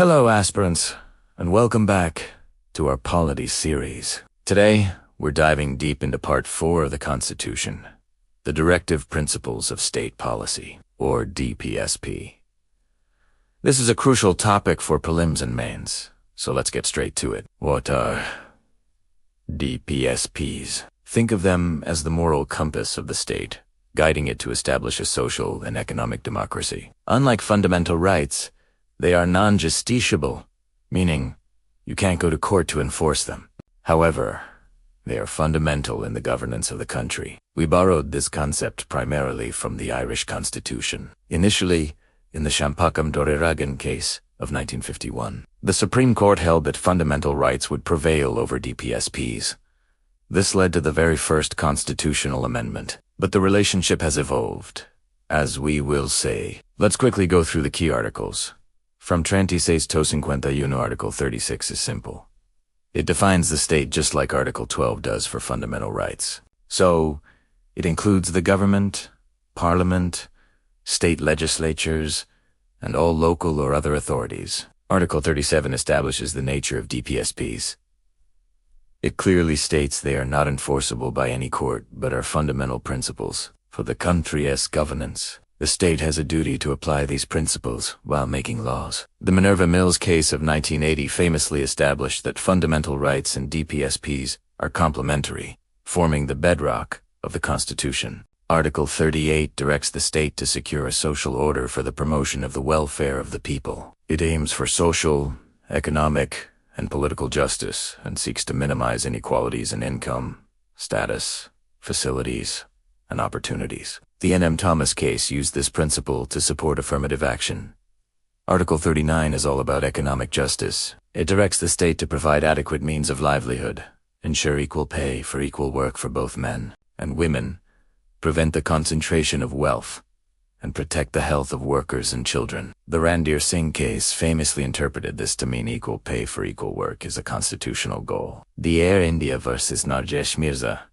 Hello aspirants, and welcome back to our polity series. Today, we're diving deep into Part 4 of the Constitution, the Directive Principles of State Policy, or DPSP. This is a crucial topic for prelims and mains, so let's get straight to it. What are DPSPs? Think of them as the moral compass of the state, guiding it to establish a social and economic democracy. Unlike fundamental rights, they are non-justiciable, meaning you can't go to court to enforce them. However, they are fundamental in the governance of the country. We borrowed this concept primarily from the Irish Constitution, initially in the Shampakam Doriragan case of 1951. The Supreme Court held that fundamental rights would prevail over DPSPs. This led to the very first constitutional amendment, but the relationship has evolved, as we will say. Let's quickly go through the key articles. From 26-51, Article 36 is simple. It defines the state just like Article 12 does for fundamental rights. So, it includes the government, parliament, state legislatures, and all local or other authorities. Article 37 establishes the nature of DPSPs. It clearly states they are not enforceable by any court, but are fundamental principles for the country's governance. The state has a duty to apply these principles while making laws. The Minerva Mills case of 1980 famously established that fundamental rights and DPSPs are complementary, forming the bedrock of the Constitution. Article 38 directs the state to secure a social order for the promotion of the welfare of the people. It aims for social, economic, and political justice and seeks to minimize inequalities in income, status, facilities, and opportunities. The N.M. Thomas case used this principle to support affirmative action. Article 39 is all about economic justice. It directs the state to provide adequate means of livelihood, ensure equal pay for equal work for both men and women, prevent the concentration of wealth, and protect the health of workers and children. The Randir Singh case famously interpreted this to mean equal pay for equal work is a constitutional goal. The Air India versus Nargesh Mirza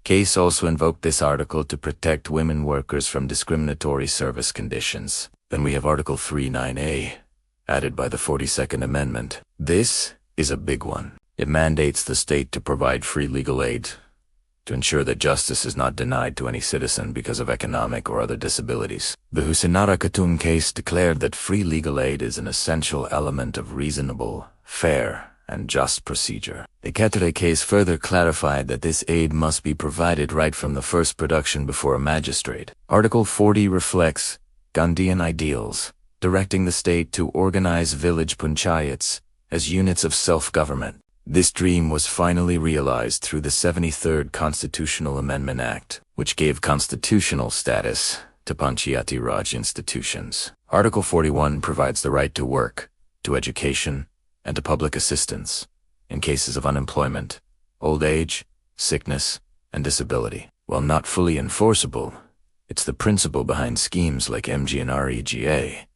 case also invoked this article to protect women workers from discriminatory service conditions. Then we have Article 39A, added by the 42nd Amendment. This is a big one. It mandates the state to provide free legal aid to ensure that justice is not denied to any citizen because of economic or other disabilities. The Husinara Khatun case declared that free legal aid is an essential element of reasonable, fair, and just procedure. The Khatri case further clarified that this aid must be provided right from the first production before a magistrate. Article 40 reflects Gandhian ideals, directing the state to organize village panchayats as units of self-government. This dream was finally realized through the 73rd Constitutional Amendment Act, which gave constitutional status to Panchayati Raj institutions. Article 41 provides the right to work, to education, and to public assistance in cases of unemployment, old age, sickness, and disability. While not fully enforceable, it's the principle behind schemes like MGNREGA.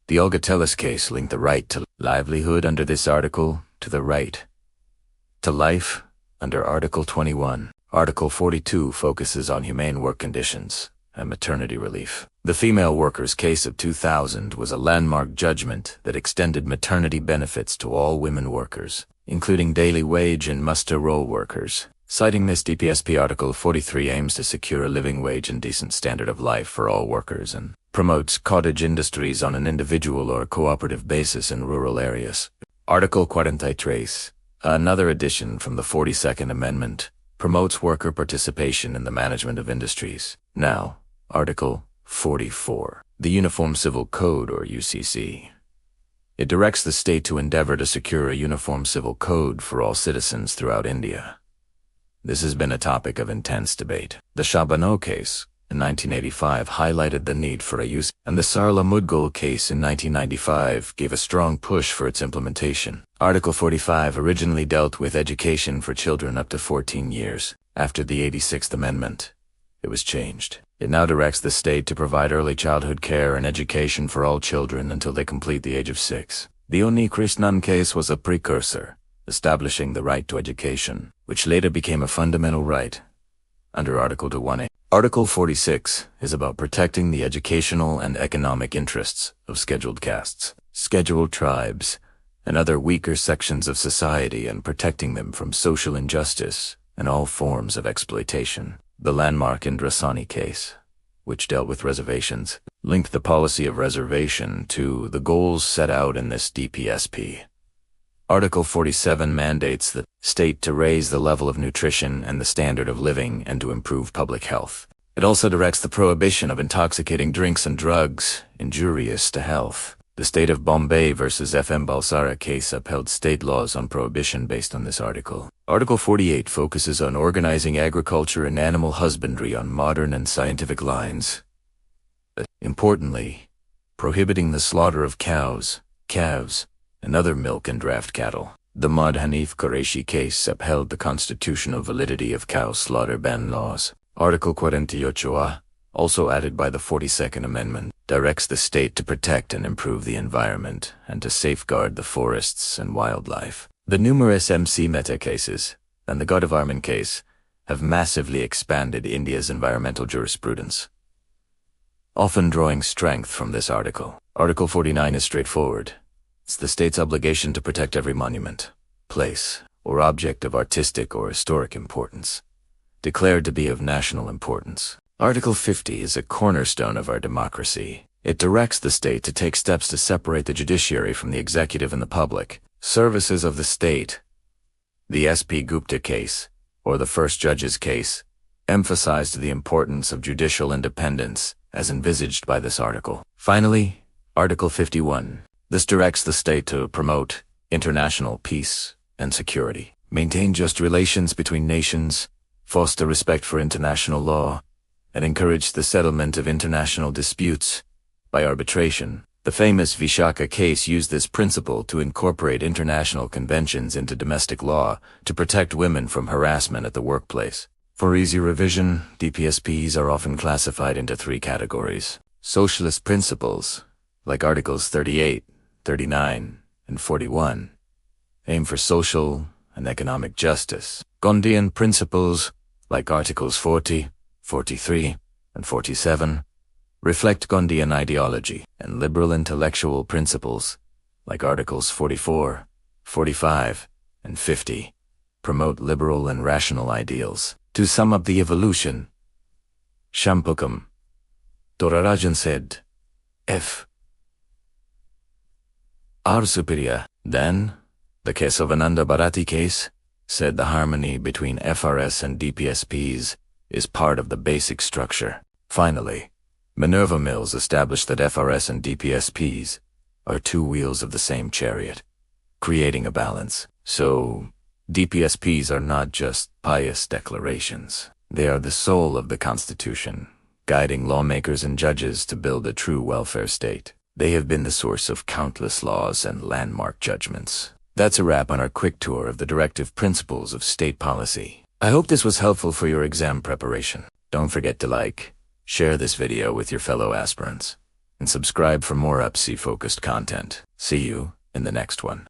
The Olga Tellis case linked the right to livelihood under this article to the right to life under Article 21. Article 42 focuses on humane work conditions and maternity relief. The female workers case of 2000 was a landmark judgment that extended maternity benefits to all women workers, including daily wage and muster roll workers. Citing this, DPSP Article 43 aims to secure a living wage and decent standard of life for all workers and promotes cottage industries on an individual or cooperative basis in rural areas. Article 43, another addition from the 42nd Amendment, promotes worker participation in the management of industries. Now, Article 44, the Uniform Civil Code, or UCC. It directs the state to endeavor to secure a uniform civil code for all citizens throughout India. This has been a topic of intense debate. The Shabano case in 1985 highlighted the need for a use, and the Sarla Mudgal case in 1995 gave a strong push for its implementation. Article 45 originally dealt with education for children up to 14 years. After the 86th Amendment, it was changed. It now directs the state to provide early childhood care and education for all children until they complete the age of 6. The Onni Krishnan case was a precursor, establishing the right to education, which later became a fundamental right under Article 21A. Article 46 is about protecting the educational and economic interests of scheduled castes. scheduled tribes, and other weaker sections of society and protecting them from social injustice and all forms of exploitation. The landmark Indrasani case, which dealt with reservations, linked the policy of reservation to the goals set out in this DPSP. Article 47 mandates the state to raise the level of nutrition and the standard of living and to improve public health. It also directs the prohibition of intoxicating drinks and drugs injurious to health. The state of Bombay versus FM Balsara case upheld state laws on prohibition based on this article. Article 48 focuses on organizing agriculture and animal husbandry on modern and scientific lines. Importantly, prohibiting the slaughter of cows, calves, and other milk and draft cattle. The Mad Hanif Qureshi case upheld the constitutional validity of cow slaughter ban laws. Article 48, also added by the 42nd Amendment, directs the state to protect and improve the environment and to safeguard the forests and wildlife. The numerous MC Mehta cases and the Godavarman case have massively expanded India's environmental jurisprudence, often drawing strength from this article. Article 49 is straightforward. It's the state's obligation to protect every monument, place, or object of artistic or historic importance, declared to be of national importance. Article 50 is a cornerstone of our democracy. It directs the state to take steps to separate the judiciary from the executive and the public services of the state. The S.P. Gupta case, or the first judge's case, emphasized the importance of judicial independence as envisaged by this article. Finally, Article 51. This directs the state to promote international peace and security, maintain just relations between nations, foster respect for international law, and encourage the settlement of international disputes by arbitration. The famous Vishaka case used this principle to incorporate international conventions into domestic law to protect women from harassment at the workplace. For easy revision, DPSPs are often classified into 3 categories. Socialist principles, like Articles 38, 39, and 41, aim for social and economic justice. Gandhian principles, like Articles 40, 43, and 47, reflect Gandhian ideology, and liberal intellectual principles, like Articles 44, 45, and 50, promote liberal and rational ideals. To sum up the evolution, Shampukam, Dorarajan said, F. are superior. Then, the Kesavananda Bharati case said the harmony between FRS and DPSPs is part of the basic structure. Finally, Minerva Mills established that FRS and DPSPs are 2 wheels of the same chariot, creating a balance. So, DPSPs are not just pious declarations. They are the soul of the Constitution, guiding lawmakers and judges to build a true welfare state. They have been the source of countless laws and landmark judgments. That's a wrap on our quick tour of the Directive Principles of State Policy. I hope this was helpful for your exam preparation. Don't forget to like, share this video with your fellow aspirants, and subscribe for more UPSI-focused content. See you in the next one.